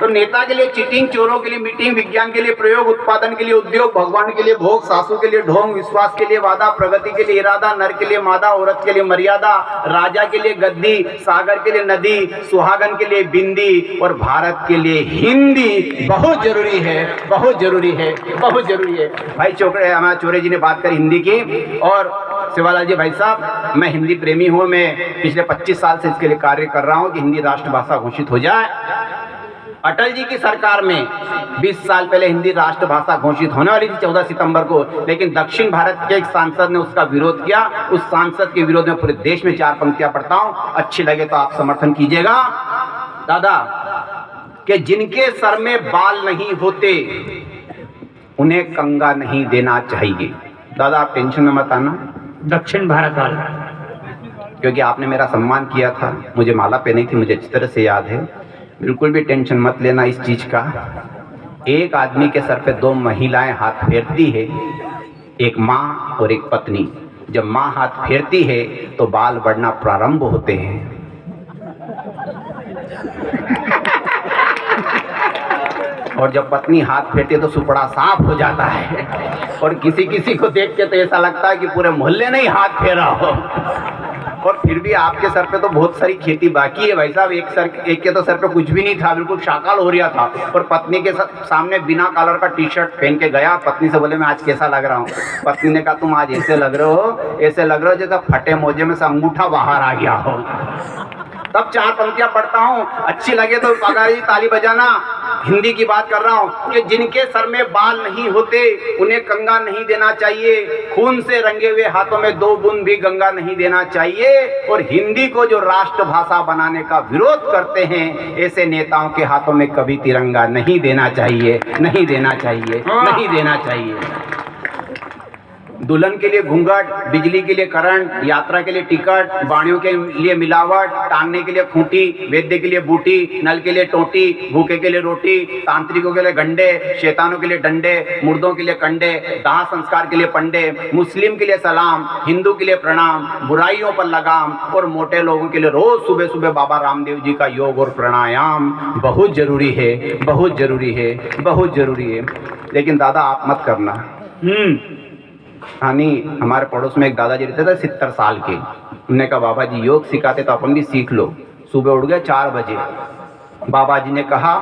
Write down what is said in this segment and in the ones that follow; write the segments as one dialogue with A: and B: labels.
A: तो नेता के लिए चीटिंग, चोरों के लिए मीटिंग, विज्ञान के लिए प्रयोग, उत्पादन के लिए उद्योग, भगवान के लिए भोग, सासू के लिए ढोंग, विश्वास के लिए वादा, प्रगति के लिए इरादा, नर के लिए मादा, औरत के लिए मर्यादा, राजा के लिए गद्दी, सागर के लिए नदी, सुहागन के लिए बिंदी और भारत के लिए हिंदी बहुत जरूरी है, बहुत जरूरी है, बहुत जरूरी है। भाई चोकड़े हमारे चोरे जी ने बात करी हिंदी की, और सेवालाल जी भाई साहब, मैं हिंदी प्रेमी हूँ। मैं पिछले 25 साल से इसके लिए कार्य कर रहा हूँ कि हिंदी राष्ट्रभाषा घोषित हो जाए। अटल जी की सरकार में 20 साल पहले हिंदी राष्ट्रभाषा घोषित होने वाली थी 14 सितंबर को, लेकिन दक्षिण भारत के एक सांसद ने उसका विरोध किया। उस सांसद के विरोध में पूरे देश में 4 पंक्तियां पढ़ता हूँ, अच्छी लगे तो आप समर्थन कीजिएगा। दादा, कि जिनके सर में बाल नहीं होते उन्हें कंगा नहीं देना चाहिए। दादा आप टेंशन में मत आना,
B: दक्षिण भारत वाला,
A: क्योंकि आपने मेरा सम्मान किया था, मुझे माला पहनी थी, मुझे अच्छी तरह से याद है। बिल्कुल भी टेंशन मत लेना इस चीज का। एक आदमी के सर पे 2 महिलाएं हाथ फेरती है, एक माँ और एक पत्नी। जब माँ हाथ फेरती है तो बाल बढ़ना प्रारंभ होते हैं, और जब पत्नी हाथ फेरती है तो सुपड़ा साफ हो जाता है। और किसी किसी को देख के तो ऐसा लगता है कि पूरे मोहल्ले ने ही हाथ फेरा हो। और फिर भी आपके सर पे तो बहुत सारी खेती बाकी है भाई साहब। एक के तो सर पे कुछ भी नहीं था, बिल्कुल शाकाल हो रहा था, और पत्नी के सामने बिना कॉलर का टी-शर्ट पहन के गया। पत्नी से बोले मैं आज कैसा लग रहा हूँ? पत्नी ने कहा तुम आज ऐसे लग रहे हो, ऐसे लग रहे हो जैसे फटे मोजे में से अंगूठा बाहर आ गया हो। तब 4 पंक्तियां पढ़ता हूँ, अच्छी लगे तो पगारी ताली बजाना। हिंदी की बात कर रहा हूँ कि जिनके सर में बाल नहीं होते उन्हें कंगा नहीं देना चाहिए, खून से रंगे हुए हाथों में 2 बूंद भी गंगा नहीं देना चाहिए। और हिंदी को जो राष्ट्रभाषा बनाने का विरोध करते हैं, ऐसे नेताओं के हाथों में कभी तिरंगा नहीं देना चाहिए, नहीं देना चाहिए, नहीं देना चाहिए। दुल्हन के लिए घूंघट, बिजली के लिए करंट, यात्रा के लिए टिकट, बाणियों के लिए मिलावट, टांगने के लिए खूंटी, वैद्य के लिए बूटी, नल के लिए टोटी, भूखे के लिए रोटी, तांत्रिकों के लिए गंडे, शैतानों के लिए डंडे, मुर्दों के लिए कंडे, दाह संस्कार के लिए पंडे, मुस्लिम के लिए सलाम, हिंदू के लिए प्रणाम, बुराइयों पर लगाम, और मोटे लोगों के लिए रोज सुबह सुबह बाबा रामदेव जी का योग और प्राणायाम बहुत जरूरी है, बहुत जरूरी है, बहुत जरूरी है। लेकिन दादा आप मत करना। कहानी, हमारे पड़ोस में एक दादाजी रहते थे 70 साल के। उन्होंने कहा बाबा जी योग सिखाते तो अपन भी सीख लो। सुबह उठ गए 4 बजे। बाबा जी ने कहा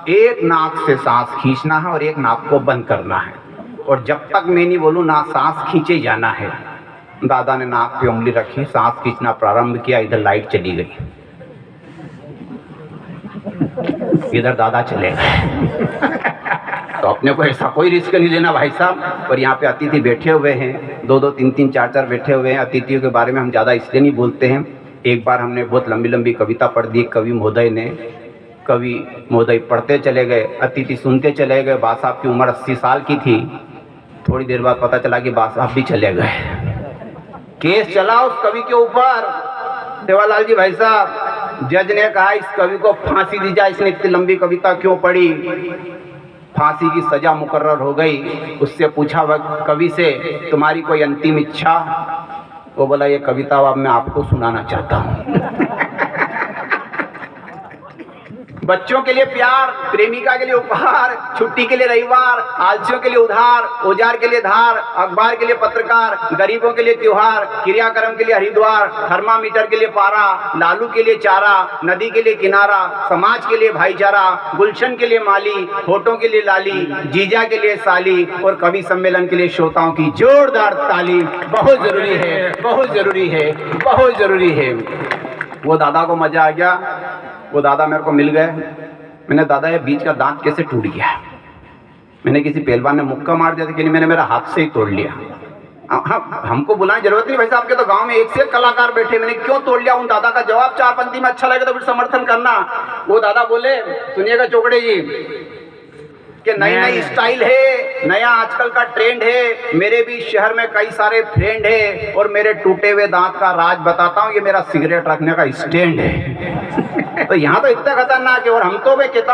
A: एक नाक से सांस खींचना है और एक नाक को बंद करना है, और जब तक मैं नहीं बोलूँ ना सांस खींचे जाना है। दादा ने नाक पे उंगली रखी, सांस खींचना प्रारंभ किया, इधर लाइट चली गई, इधर दादा चले गए। तो अपने को ऐसा कोई रिस्क नहीं लेना भाई साहब। और यहाँ पे अतिथि बैठे हुए हैं, 2-2, 3-3, 4-4 बैठे हुए हैं। अतिथियों के बारे में हम ज़्यादा इसलिए नहीं बोलते हैं। एक बार हमने बहुत लंबी लंबी कविता पढ़ दी कवि महोदय ने। कवि महोदय पढ़ते चले गए, अतिथि सुनते चले गए। बा साहब की उम्र 80 साल की थी। थोड़ी देर बाद पता चला कि बा साहब भी चले गए। केस चला उस कवि के ऊपर। सेवालाल जी भाई साहब, जज ने कहा इस कवि को फांसी दी जाए, इसने इतनी लंबी कविता क्यों पढ़ी। फांसी की सजा मुकर्रर हो गई। उससे पूछा वह कवि से तुम्हारी कोई अंतिम इच्छा? वो बोला ये कविता अब मैं आपको सुनाना चाहता हूँ। बच्चों के लिए प्यार, प्रेमिका के लिए उपहार, छुट्टी के लिए रविवार, आलसियों के लिए उधार, औजार के लिए धार, अखबार के लिए पत्रकार, गरीबों के लिए त्योहार, क्रियाक्रम के लिए हरिद्वार, थर्मामीटर के लिए पारा, लालू के लिए चारा, नदी के लिए किनारा, समाज के लिए भाईचारा, गुलशन के लिए माली, होठों के लिए लाली, जीजा के लिए साली, और कवि सम्मेलन के लिए श्रोताओं की जोरदार ताली। बहुत जरूरी है, बहुत जरूरी है, बहुत जरूरी है। वो दादा को मजा आ गया। वो दादा मेरे को मिल गए। मैंने दादा ये बीच का दांत कैसे टूट गया? मैंने किसी पहलवान ने मुक्का मार दिया था कि नहीं, मैंने मेरा हाथ से ही तोड़ लिया। हाँ, हमको बुलाने जरूरत नहीं भाई साहब, के तो गांव में एक से एक कलाकार बैठे, मैंने क्यों तोड़ लिया? उन दादा का जवाब 4 पंक्ति में अच्छा लगे तो फिर समर्थन करना। वो दादा बोले सुनिएगा चोकड़े जी कि नई नई स्टाइल है, नया आजकल का ट्रेंड है, मेरे भी शहर में कई सारे फ्रेंड है, और मेरे टूटे हुए दांत का राज बताता हूँ, ये मेरा सिगरेट रखने का स्टैंड है। तो यहाँ तो इतना खतरनाक है। और हम तो भाई किताब